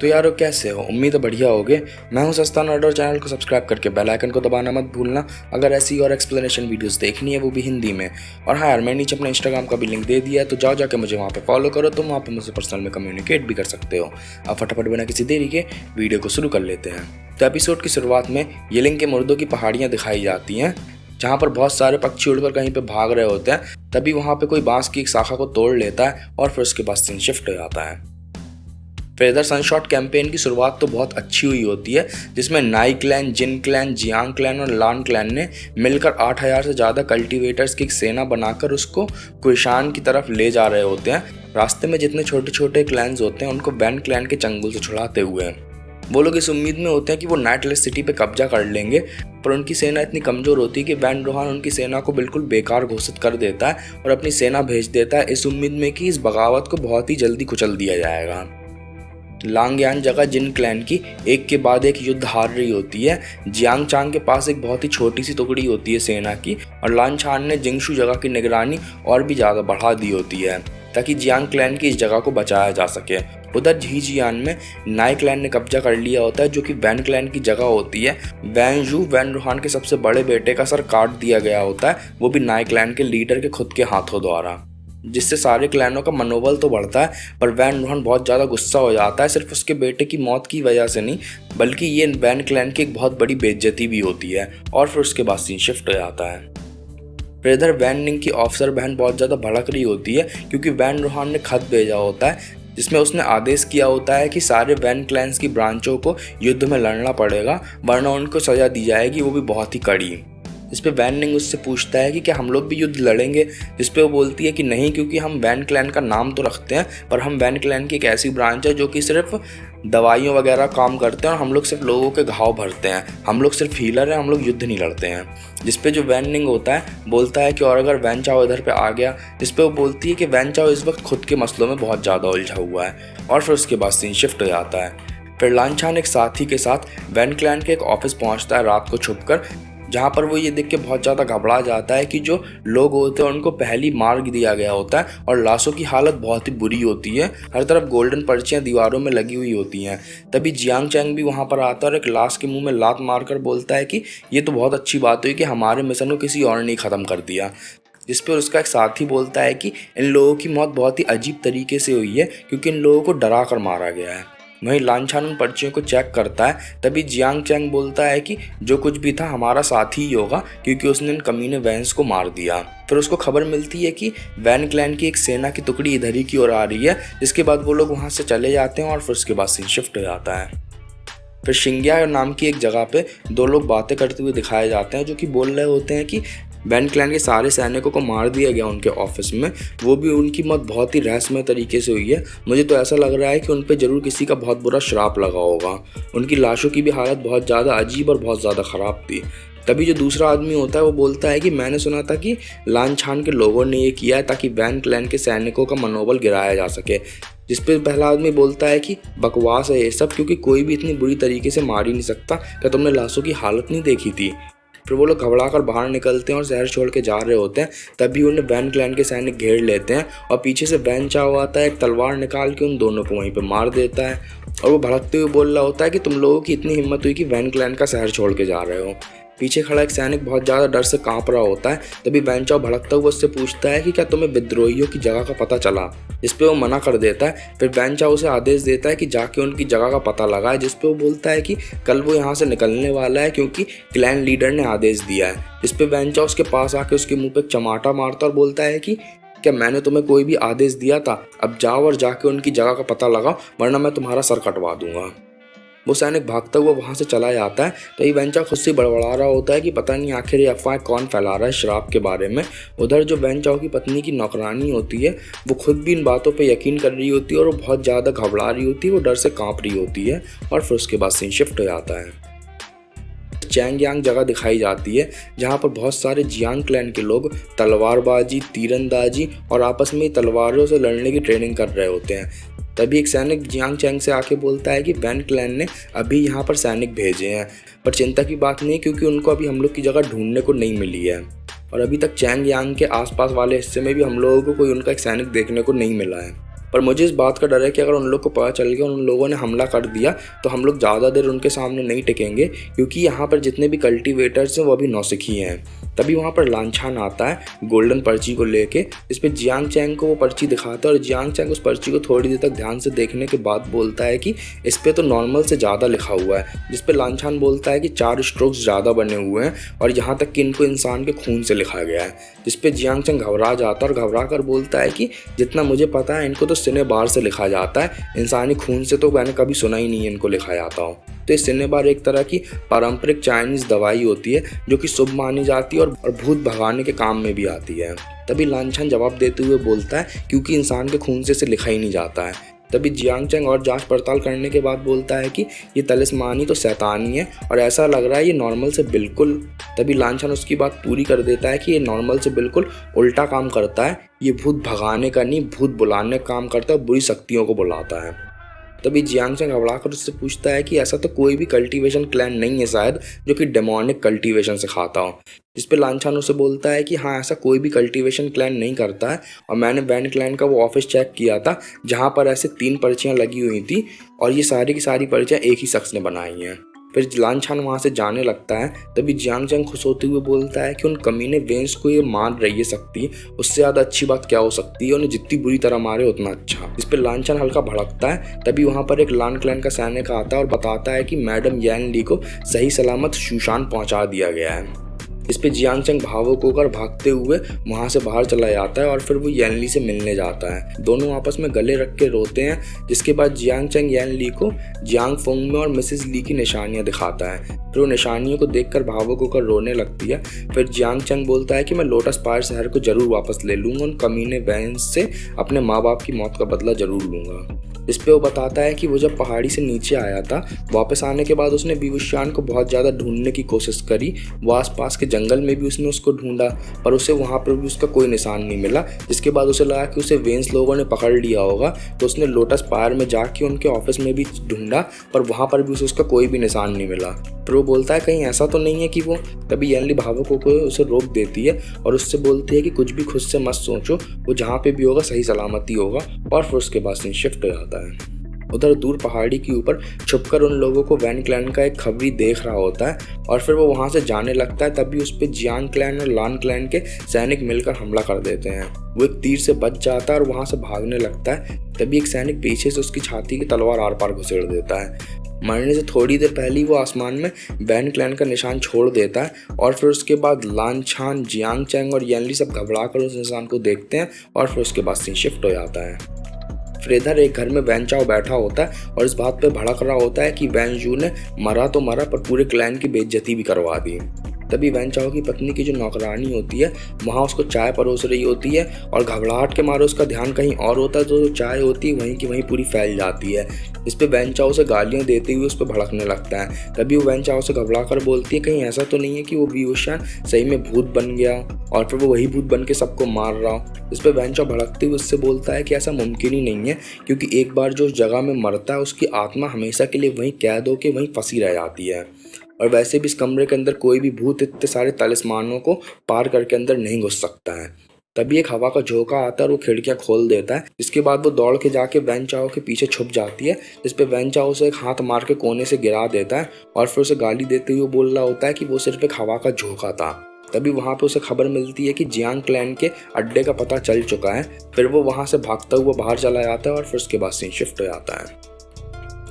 तो यारो कैसे हो? उम्मीद है बढ़िया होगे। मैं हूं सस्ता नर्ड और चैनल को सब्सक्राइब करके बेल आइकन को दबाना मत भूलना अगर ऐसी और एक्सप्लेनेशन वीडियोस देखनी है, वो भी हिंदी में। और हाँ यार, मैंने नीचे अपने इंस्टाग्राम का भी लिंक दे दिया है, तो जाओ जाके मुझे वहाँ पे फॉलो करो, तुम वहाँ पे मुझसे पर्सनल में कम्युनिकेट भी कर सकते हो। अब फटाफट बिना किसी देरी के वीडियो को शुरू कर लेते हैं। तो एपिसोड की शुरुआत में येलिंग के मुर्दों की पहाड़ियाँ दिखाई जाती हैं, जहाँ पर बहुत सारे पक्षी उड़कर कहीं पे भाग रहे होते हैं। तभी वहाँ पे कोई बांस की एक शाखा को तोड़ लेता है और फिर उसके बाद सीन शिफ्ट हो जाता है। फिर इधर सनशॉट कैंपेन की शुरुआत तो बहुत अच्छी हुई होती है, जिसमें नाई क्लैन, जिन क्लैन, जियांग क्लैन और लान क्लैन ने मिलकर 8000 से ज़्यादा कल्टीवेटर्स की एक सेना बनाकर उसको कुशान की तरफ ले जा रहे होते हैं। रास्ते में जितने छोटे छोटे क्लैन्स होते हैं उनको वैन क्लैन के चंगुल से छुड़ाते हुए वो लोग इस उम्मीद में होते हैं कि वो नाइटलेस सिटी पे कब्जा कर लेंगे, पर उनकी सेना इतनी कमज़ोर होती है कि वैन रोहान उनकी सेना को बिल्कुल बेकार घोषित कर देता है और अपनी सेना भेज देता है इस उम्मीद में कि इस बगावत को बहुत ही जल्दी कुचल दिया जाएगा। लांगयान जगह जिन क्लैन की एक के बाद एक युद्ध हार रही होती है। जियांग चांग के पास एक बहुत ही छोटी सी टुकड़ी होती है सेना की, और लान छान ने जिंगशू जगह की निगरानी और भी ज़्यादा बढ़ा दी होती है ताकि जियांग क्लैन की इस जगह को बचाया जा सके। उधर झीजियान में नाई क्लैन ने कब्जा कर लिया होता है, जो कि वैन क्लैन की जगह होती है। वैन जू वैन रोहान के सबसे बड़े बेटे का सर काट दिया गया होता है, वो भी नाई क्लैन के लीडर के खुद के हाथों द्वारा, जिससे सारे क्लैनों का मनोबल तो बढ़ता है, पर वैन रोहन बहुत ज़्यादा गुस्सा हो जाता है, सिर्फ उसके बेटे की मौत की वजह से नहीं, बल्कि ये वैन क्लैन की एक बहुत बड़ी बेइज्जती भी होती है। और फिर उसके बाद सीन शिफ्ट हो जाता है। फिर इधर वैन निंग की ऑफिसर बहन बहुत ज़्यादा भड़क रही होती है, क्योंकि वैन रोहान ने खत भेजा होता है जिसमें उसने आदेश किया होता है कि सारे वैन क्लैन्स की ब्रांचों को युद्ध में लड़ना पड़ेगा, वरना उनको सज़ा दी जाएगी, वो भी बहुत ही कड़ी। इस पे वैन निंग उससे पूछता है कि क्या हम लोग भी युद्ध लड़ेंगे, जिस पे वो बोलती है कि नहीं, क्योंकि हम वैन क्लैन का नाम तो रखते हैं, पर हम वैन क्लैन की एक ऐसी ब्रांच है जो कि सिर्फ दवाइयों वगैरह काम करते हैं और हम लोग सिर्फ लोगों के घाव भरते हैं, हम लोग सिर्फ हीलर हैं, हम लोग युद्ध नहीं लड़ते हैं। जिस पे जो वैन निंग होता है बोलता है कि और अगर वैन चाओ इधर पे आ गया, जिस पे वो बोलती है कि वैन चाओ इस वक्त खुद के मसलों में बहुत ज़्यादा उलझा हुआ है। और फिर उसके बाद सीन शिफ्ट हो जाता है। फिर लानछान एक साथी के साथ वैन क्लैन के एक ऑफिस पहुँचता है रात को छुपकर, जहाँ पर वो ये देख के बहुत ज़्यादा घबरा जाता है कि जो लोग होते हैं उनको पहली मार दिया गया होता है और लाशों की हालत बहुत ही बुरी होती है। हर तरफ गोल्डन पर्चियाँ दीवारों में लगी हुई होती हैं। तभी जियांग चैंग भी वहाँ पर आता है और एक लाश के मुंह में लात मारकर बोलता है कि ये तो बहुत अच्छी बात हुई कि हमारे मिशन को किसी और ने ख़त्म कर दिया। जिस पर उसका एक साथी बोलता है कि इन लोगों की मौत बहुत ही अजीब तरीके से हुई है, क्योंकि इन लोगों को डरा कर मारा गया है। वहीं लानछान उन पर्चियों को चेक करता है। तभी जियांग चैंग बोलता है कि जो कुछ भी था हमारा साथी ही होगा, क्योंकि उसने इन कमीने वैन्स को मार दिया। फिर उसको खबर मिलती है कि वैन क्लैन की एक सेना की टुकड़ी इधर ही की ओर आ रही है, जिसके बाद वो लोग वहाँ से चले जाते हैं और फिर उसके बाद सीन शिफ्ट हो जाता है। फिर शिंग्या नाम की एक जगह पे दो लोग बातें करते हुए दिखाए जाते हैं, जो कि बोल रहे होते हैं कि वैन क्लैन के सारे सैनिकों को मार दिया गया उनके ऑफिस में, वो भी उनकी मौत बहुत ही रहस्यमय तरीके से हुई है। मुझे तो ऐसा लग रहा है कि उन पे ज़रूर किसी का बहुत बुरा श्राप लगा होगा। उनकी लाशों की भी हालत बहुत ज़्यादा अजीब और बहुत ज़्यादा ख़राब थी। तभी जो दूसरा आदमी होता है वो बोलता है कि मैंने सुना था कि लानछान के लोगों ने ये किया है ताकि वैन क्लैन के सैनिकों का मनोबल गिराया जा सके। जिस पे पहला आदमी बोलता है कि बकवास है ये सब, क्योंकि कोई भी इतनी बुरी तरीके से मार ही नहीं सकता, क्या तुमने लाशों की हालत नहीं देखी थी। फिर वो लोग घबरा कर बाहर निकलते हैं और शहर छोड़ के जा रहे होते हैं। तभी उन्हें वैन क्लैन के सैनिक घेर लेते हैं और पीछे से वैन चाओ आता है, एक तलवार निकाल के उन दोनों को वहीं पे मार देता है। और वो भड़कते हुए बोल रहा होता है कि तुम लोगों की इतनी हिम्मत हुई कि वैन क्लैन का शहर छोड़ के जा रहे हो। पीछे खड़ा एक सैनिक बहुत ज़्यादा डर से कांप रहा होता है। तभी वैन चाओ भड़कता हुआ उससे पूछता है कि क्या तुम्हें विद्रोहियों की जगह का पता चला, इस पे वो मना कर देता है। फिर वैन चाओ उसे आदेश देता है कि जाके उनकी जगह का पता लगाए, जिस पे वो बोलता है कि कल वो यहाँ से निकलने वाला है, क्योंकि क्लैन लीडर ने आदेश दिया है। इस पे वैन चाओ उसके पास आके उसके मुंह पे चमाटा मारता और बोलता है कि क्या मैंने तुम्हें कोई भी आदेश दिया था? अब जाओ और जाके उनकी जगह का पता लगाओ, वरना मैं तुम्हारा सर कटवा दूंगा। वो सैनिक भागता हुआ वहाँ से चला जाता है। तो ये वैन चाओ खुद से बड़बड़ा रहा होता है कि पता नहीं आखिर ये अफवाह कौन फैला रहा है श्राप के बारे में। उधर जो वैन चाओ की पत्नी की नौकरानी होती है वो खुद भी इन बातों पे यकीन कर रही होती है और वो बहुत ज़्यादा घबरा रही होती है, वो डर से काँप रही होती है। और फिर उसके बाद सीन शिफ्ट हो जाता है। चैंगयांग जगह दिखाई जाती है, जहाँ पर बहुत सारे जियांग क्लैन के लोग तलवारबाजी, तीरंदाजी और आपस में तलवारों से लड़ने की ट्रेनिंग कर रहे होते हैं। तभी एक सैनिक जियांग चैंग से आके बोलता है कि वैन क्लैन ने अभी यहाँ पर सैनिक भेजे हैं, पर चिंता की बात नहीं, क्योंकि उनको अभी हम लोग की जगह ढूंढने को नहीं मिली है। और अभी तक चैंगयांग के आसपास वाले हिस्से में भी हम लोगों को कोई उनका एक सैनिक देखने को नहीं मिला है। पर मुझे इस बात का डर है कि अगर उन लोग को पता चल गया और उन लोगों ने हमला कर दिया तो हम लोग ज़्यादा देर उनके सामने नहीं टिकेंगे, क्योंकि यहाँ पर जितने भी कल्टीवेटर्स हैं वो अभी नौसिखी हैं। तभी वहाँ पर लांछान आता है गोल्डन पर्ची को लेके, इस पर जियांग चैंग को वो पर्ची दिखाता है और जियांग चैंग उस पर्ची को थोड़ी देर तक ध्यान से देखने के बाद बोलता है कि इस पर तो नॉर्मल से ज़्यादा लिखा हुआ है, जिस पे लांछान बोलता है कि 4 स्ट्रोक्स ज़्यादा बने हुए हैं और यहाँ तक कि इनको इंसान के खून से लिखा गया है। जिस पे जियांग चैंग घबरा जाता है और घबरा कर बोलता है कि जितना मुझे पता है इनको तो सिने बार से लिखा जाता है, इंसानी खून से तो मैंने कभी सुना ही नहीं है इनको लिखा जाता हो। तो ये सिने बार एक तरह की पारंपरिक चाइनीज़ दवाई होती है जो कि शुभ मानी जाती है और भूत भगाने के काम में भी आती है। तभी लांछान जवाब देते हुए बोलता है क्योंकि इंसान के खून से इसे लिखा ही नहीं जाता है। तभी जियांग चैंग और जांच पड़ताल करने के बाद बोलता है कि ये तलिस्मानी तो शैतानी है और ऐसा लग रहा है ये नॉर्मल से बिल्कुल। तभी लांछान उसकी बात पूरी कर देता है कि ये नॉर्मल से बिल्कुल उल्टा काम करता है, ये भूत भगाने का नहीं भूत बुलाने का काम करता है, बुरी शक्तियों को बुलाता है। तभी जियांग चैंग घबराकर उससे पूछता है कि ऐसा तो कोई भी कल्टीवेशन क्लैन नहीं है शायद जो कि डेमोनिक कल्टीवेशन सिखाता हो। जिस पे लांछान उसे बोलता है कि हाँ ऐसा कोई भी कल्टीवेशन क्लैन नहीं करता है और मैंने वैन क्लैन का वो ऑफिस चेक किया था जहाँ पर ऐसे 3 पर्चियाँ लगी हुई थी और ये सारी की सारी पर्चियाँ एक ही शख्स ने बनाई हैं। फिर लांछान वहाँ से जाने लगता है। तभी जियांग चैंग खुश होते हुए बोलता है कि उन कमीने वेंस को ये मान रही है शक्ति, उससे ज़्यादा अच्छी बात क्या हो सकती है, उन्हें जितनी बुरी तरह मारे उतना अच्छा। इस पर लांछान हल्का भड़कता है। तभी वहाँ पर एक लान क्लैन का सैनिक आता है और बताता है कि मैडम यान ली को सही सलामत शूशान पहुँचा दिया गया है। इस पे जियांग चैंग भावुक होकर भागते हुए वहाँ से बाहर चला जाता है और फिर वो यान ली से मिलने जाता है। दोनों आपस में गले रख के रोते हैं, जिसके बाद जियांग चैंग यान ली को जियांग फुंग में और मिसेस ली की निशानियाँ दिखाता है। फिर वो निशानियों को देखकर भावुक होकर रोने लगती है। फिर जियांग चैंग बोलता है कि मैं लोटस पार शहर को जरूर वापस ले लूँगा, उन कमीने वैंस से अपने माँ बाप की मौत का बदला जरूर लूँगा। इस पे वो बताता है कि वो जब पहाड़ी से नीचे आया था, वापस आने के बाद उसने विवुशियान को बहुत ज़्यादा ढूंढने की कोशिश करी। वो आसपास के जंगल में भी उसने उसको ढूंढा पर उसे वहाँ पर भी उसका कोई निशान नहीं मिला, जिसके बाद उसे लगा कि उसे वेंस लोगों ने पकड़ लिया होगा। तो उसने लोटस पायर में जाके उनके ऑफिस में भी ढूंढा पर वहाँ पर भी उसे उसका कोई भी निशान नहीं मिला। फिर वो बोलता है कहीं ऐसा तो नहीं है कि वो। तभी यान ली भावुक होकर उसे रोक देती है और उससे बोलती है कि कुछ भी खुद से मत सोचो, वो जहाँ पे भी होगा सही सलामती होगा, और फिर उसके बाद सीन शिफ्ट हो जाता है। उधर दूर पहाड़ी के ऊपर छुपकर उन लोगों को वैन क्लैन का एक खबरी देख रहा होता है और फिर वो वहाँ से जाने लगता है। तभी उस पर जियांग क्लैन और लान क्लैन के सैनिक मिलकर हमला कर देते हैं। वो एक तीर से बच जाता है और वहाँ से भागने लगता है। तभी एक सैनिक पीछे से उसकी छाती की तलवार आर पार घुसेड़ देता है। मरने से थोड़ी देर पहले वो आसमान में वैन क्लैन का निशान छोड़ देता है और फिर उसके बाद लांछान, जियांग चैंग और यान ली सब घबरा कर उस इंसान को देखते हैं और फिर उसके बाद सीन शिफ्ट हो जाता है। फिर इधर एक घर में वैन चाओ बैठा होता है और इस बात पे भड़क रहा होता है कि वैन जू ने मरा तो मरा पर पूरे क्लैन की बेइज्जती भी करवा दी। तभी वैन चाओ की पत्नी की जो नौकरानी होती है वहाँ उसको चाय परोस रही होती है और घबराहट के मारे उसका ध्यान कहीं और होता है, तो जो चाय होती है वहीं की वहीं पूरी फैल जाती है। इस पे वैन चाओ से गालियाँ देते हुए उस पर भड़कने लगता है। तभी वो वैन चाओ से घबरा कर बोलती है कहीं ऐसा तो नहीं है कि वो विवुशियान सही में भूत बन गया और फिर वो वही भूत बन के सबको मार रहा हो। इस पे वैन चाओ भड़कते हुए उससे बोलता है कि ऐसा मुमकिन ही नहीं है, क्योंकि एक बार जो उस जगह में मरता है उसकी आत्मा हमेशा के लिए वहीं कैद होकर वहीं फंसी रह जाती है, और वैसे भी इस कमरे के अंदर कोई भी भूत इतने सारे तलिस्मानों को पार करके अंदर नहीं घुस सकता है। तभी एक हवा का झोंका आता है और वो खिड़कियां खोल देता है। इसके बाद वो दौड़ के जाके वैन चाओ के पीछे छुप जाती है, जिस पे वैन चाओ उसे एक हाथ मार के कोने से गिरा देता है और फिर उसे गाली देते हुए बोल रहा होता है कि वो सिर्फ एक हवा का झोंका था। तभी वहाँ पे उसे खबर मिलती है कि जियांग क्लैन के अड्डे का पता चल चुका है। फिर वो वहाँ से भागता हुआ बाहर चला जाता है और फिर उसके बाद सीन शिफ्ट हो जाता है।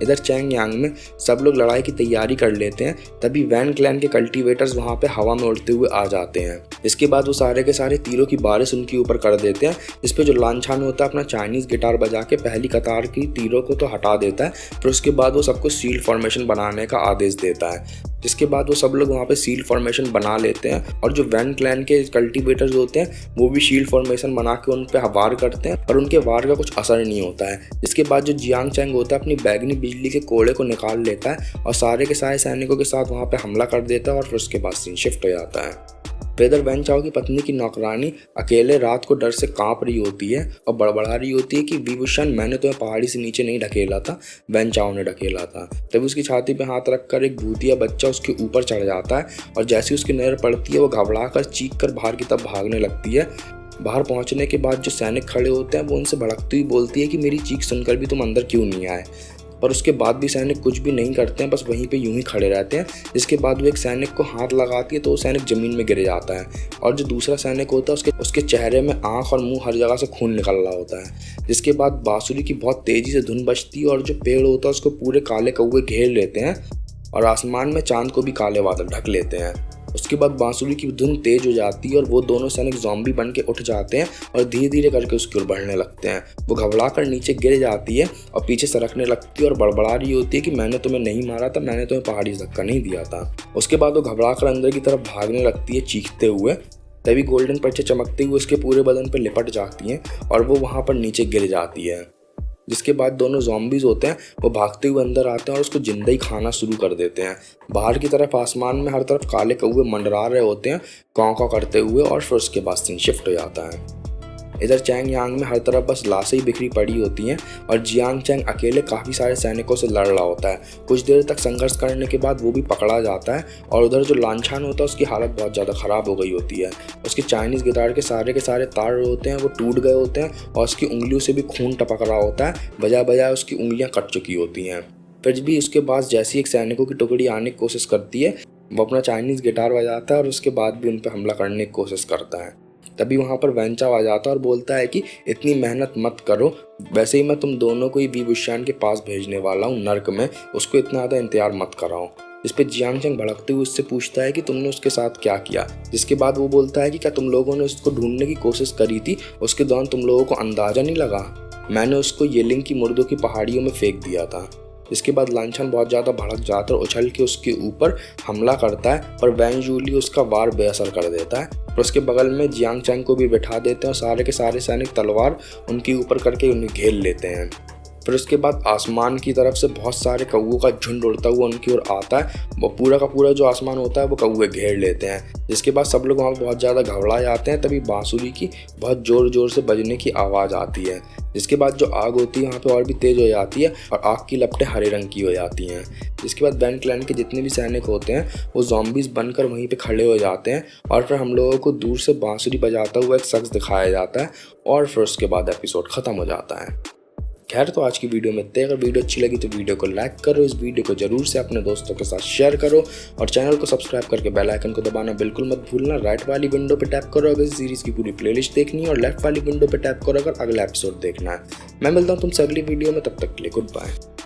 इधर चैंग यांग में सब लोग लड़ाई की तैयारी कर लेते हैं। तभी वैन क्लैन के कल्टीवेटर्स वहाँ पे हवा में उड़ते हुए आ जाते हैं। इसके बाद वो सारे के सारे तीरों की बारिश उनके ऊपर कर देते हैं, जिस पे जो लांछान होता है अपना चाइनीज़ गिटार बजा के पहली कतार की तीरों को तो हटा देता है। फिर उसके बाद वो सबको सील फॉर्मेशन बनाने का आदेश देता है, जिसके बाद वो सब लोग वहाँ पे सील फॉर्मेशन बना लेते हैं और जो वैन क्लैन के कल्टीवेटर्स होते हैं वो भी शील्ड फॉर्मेशन बना के उन पे वार करते हैं, पर उनके वार का कुछ असर नहीं होता है। इसके बाद जो जियांग चैंग होता है अपनी बैगनी बिजली के कोड़े को निकाल लेता है और सारे के सारे सैनिकों के साथ वहाँ पे हमला कर देता है और फिर उसके बाद सीन शिफ्ट हो जाता है। इधर वैन चाओ की पत्नी की नौकरानी अकेले रात को डर से कांप रही होती है और बड़बड़ा रही होती है कि विवुशियान मैंने तुम्हें पहाड़ी से नीचे नहीं ढकेला था, वैन चाओ ने ढकेला था। तब उसकी छाती पे हाथ रखकर एक भूतिया बच्चा उसके ऊपर चढ़ जाता है और जैसे उसकी नज़र पड़ती है वो घबरा कर चीख कर बाहर की तरफ भागने लगती है। बाहर पहुंचने के बाद जो सैनिक खड़े होते हैं वो उनसे भड़कती हुई बोलती है कि मेरी चीख सुनकर भी तुम अंदर क्यों नहीं आए। पर उसके बाद भी सैनिक कुछ भी नहीं करते हैं, बस वहीं पे यूं ही खड़े रहते हैं। जिसके बाद वो एक सैनिक को हाथ लगाती है तो वो सैनिक ज़मीन में गिर जाता है और जो दूसरा सैनिक होता है उसके चेहरे में आँख और मुंह हर जगह से खून निकल रहा होता है। जिसके बाद बांसुरी की बहुत तेज़ी से धुन बजती है और जो पेड़ होता है उसको पूरे काले कौवे घेर लेते हैं और आसमान में चांद को भी काले बादल ढक लेते हैं। उसके बाद बांसुरी की धुन तेज हो जाती है और वो दोनों सैनिक ज़ॉम्बी बन के उठ जाते हैं और धीरे धीरे करके उसकी ओर बढ़ने लगते हैं। वो घबरा कर नीचे गिर जाती है और पीछे सरकने लगती है और बड़बड़ा रही होती है कि मैंने तुम्हें नहीं मारा था, मैंने तुम्हें पहाड़ी से धक्का नहीं दिया था। उसके बाद वो घबरा कर अंदर की तरफ भागने लगती है चीखते हुए। तभी गोल्डन पर्चे चमकते हुए उसके पूरे बदन पर लिपट जाती हैं और वो वहाँ पर नीचे गिर जाती है। जिसके बाद दोनों ज़ॉम्बीज़ होते हैं वो भागते हुए अंदर आते हैं और उसको जिंदा ही खाना शुरू कर देते हैं। बाहर की तरफ आसमान में हर तरफ काले कौवे मंडरा रहे होते हैं कॉं कॉं करते हुए और फिर उसके बाद सीन शिफ्ट हो जाता है। इधर चैंग यांग में हर तरफ बस लाशें ही बिखरी पड़ी होती हैं और जियांग चैंग अकेले काफ़ी सारे सैनिकों से लड़ रहा होता है। कुछ देर तक संघर्ष करने के बाद वो भी पकड़ा जाता है और उधर जो लांछान होता है उसकी हालत बहुत ज़्यादा ख़राब हो गई होती है। उसके चाइनीज़ गिटार के सारे तार होते हैं वो टूट गए होते हैं और उसकी उंगलियों से भी खून टपक रहा होता है, बजाय बजाय उसकी उंगलियाँ कट चुकी होती हैं। फिर भी उसके पास जैसी एक सैनिकों की टुकड़ी आने की कोशिश करती है वो अपना चाइनीज़ गिटार बजाता है और उसके बाद भी उन पर हमला करने की कोशिश करता है। तभी वहाँ पर वेंचाओ आ जाता है और बोलता है कि इतनी मेहनत मत करो, वैसे ही मैं तुम दोनों को ही वी बुशियान के पास भेजने वाला हूँ नर्क में, उसको इतना ज़्यादा इंतजार मत कराओ। इस पे जियांग चैंग भड़कते हुए उससे पूछता है कि तुमने उसके साथ क्या किया। जिसके बाद वो बोलता है कि क्या तुम लोगों ने उसको ढूंढने की कोशिश करी थी, उसके दौरान तुम लोगों को अंदाज़ा नहीं लगा, मैंने उसको येलिंग की मुर्दों की पहाड़ियों में फेंक दिया था। इसके बाद लांछन बहुत ज़्यादा भड़क जाता है और उछल के उसके ऊपर हमला करता है पर वैंग जूली उसका वार बेअसर कर देता है और उसके बगल में जियांग चैंग को भी बैठा देते हैं और सारे के सारे सैनिक तलवार उनके ऊपर करके उन्हें घेर लेते हैं। फिर उसके बाद आसमान की तरफ से बहुत सारे कौवों का झुंड उड़ता हुआ उनकी ओर आता है। वो पूरा का पूरा जो आसमान होता है वो कौवे घेर लेते हैं। जिसके बाद सब लोग वहाँ पर बहुत ज़्यादा घबरा जाते हैं। तभी बांसुरी की बहुत ज़ोर ज़ोर से बजने की आवाज़ आती है। जिसके बाद जो आग होती है वहाँ पे और भी तेज़ हो जाती है और आग की लपटें हरे रंग की हो जाती हैं। जिसके बाद बैन क्लैन के जितने भी सैनिक होते हैं वो ज़ॉम्बीज़ बनकर वहीं पे खड़े हो जाते हैं और फिर हम लोगों को दूर से बांसुरी बजाता हुआ एक शख्स दिखाया जाता है और फिर उसके बाद एपिसोड ख़त्म हो जाता है। खैर, तो आज की वीडियो में इतने। अगर वीडियो अच्छी लगी तो वीडियो को लाइक करो, इस वीडियो को जरूर से अपने दोस्तों के साथ शेयर करो और चैनल को सब्सक्राइब करके बेल आइकन को दबाना बिल्कुल मत भूलना। राइट वाली विंडो पे टैप करो अगर इस सीरीज़ की पूरी प्लेलिस्ट देखनी है और लेफ्ट वाली विंडो पे टैप करो अगर अगला एपिसोड देखना है। मैं मिलता हूँ तुमसे अगली वीडियो में, तब तक के लिए गुड बाय।